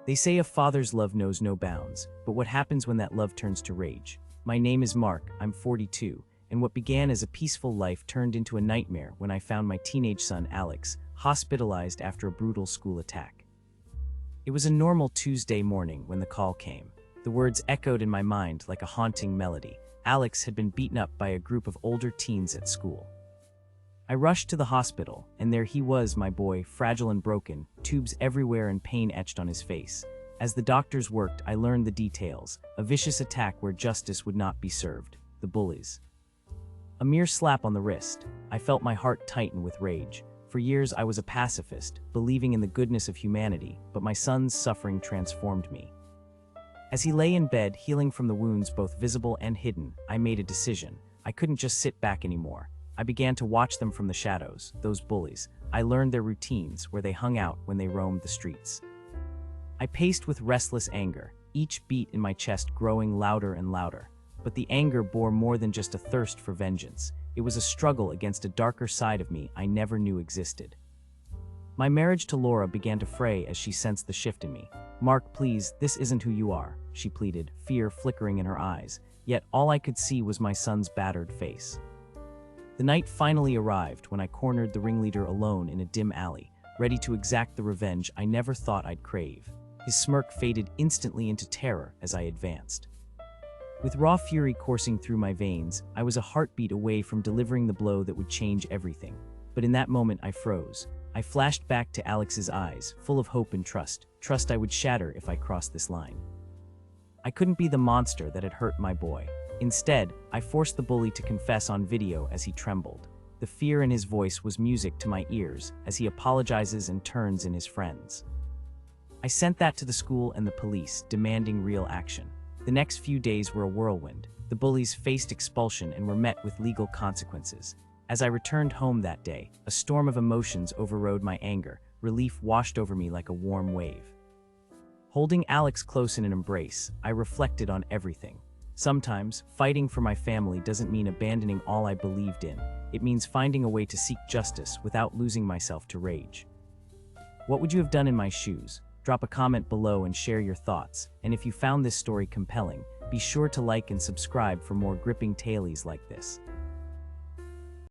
They say a father's love knows no bounds, but what happens when that love turns to rage? My name is Mark, I'm 42, and what began as a peaceful life turned into a nightmare when I found my teenage son, Alex, hospitalized after a brutal school attack. It was a normal Tuesday morning when the call came. The words echoed in my mind like a haunting melody. Alex had been beaten up by a group of older teens at school. I rushed to the hospital, and there he was, my boy, fragile and broken, tubes everywhere and pain etched on his face. As the doctors worked, I learned the details, a vicious attack where justice would not be served, the bullies. A mere slap on the wrist. I felt my heart tighten with rage. For years I was a pacifist, believing in the goodness of humanity, but my son's suffering transformed me. As he lay in bed, healing from the wounds both visible and hidden, I made a decision. I couldn't just sit back anymore. I began to watch them from the shadows, those bullies. I learned their routines, where they hung out when they roamed the streets. I paced with restless anger, each beat in my chest growing louder and louder. But the anger bore more than just a thirst for vengeance. It was a struggle against a darker side of me I never knew existed. My marriage to Laura began to fray as she sensed the shift in me. "Mark, please, this isn't who you are," she pleaded, fear flickering in her eyes, yet all I could see was my son's battered face. The night finally arrived when I cornered the ringleader alone in a dim alley, ready to exact the revenge I never thought I'd crave. His smirk faded instantly into terror as I advanced. With raw fury coursing through my veins, I was a heartbeat away from delivering the blow that would change everything. But in that moment I froze. I flashed back to Alex's eyes, full of hope and trust I would shatter if I crossed this line. I couldn't be the monster that had hurt my boy. Instead, I forced the bully to confess on video as he trembled. The fear in his voice was music to my ears as he apologizes and turns in his friends. I sent that to the school and the police, demanding real action. The next few days were a whirlwind. The bullies faced expulsion and were met with legal consequences. As I returned home that day, a storm of emotions overrode my anger. Relief washed over me like a warm wave. Holding Alex close in an embrace, I reflected on everything. Sometimes, fighting for my family doesn't mean abandoning all I believed in. It means finding a way to seek justice without losing myself to rage. What would you have done in my shoes? Drop a comment below and share your thoughts. And if you found this story compelling, be sure to like and subscribe for more gripping tales like this.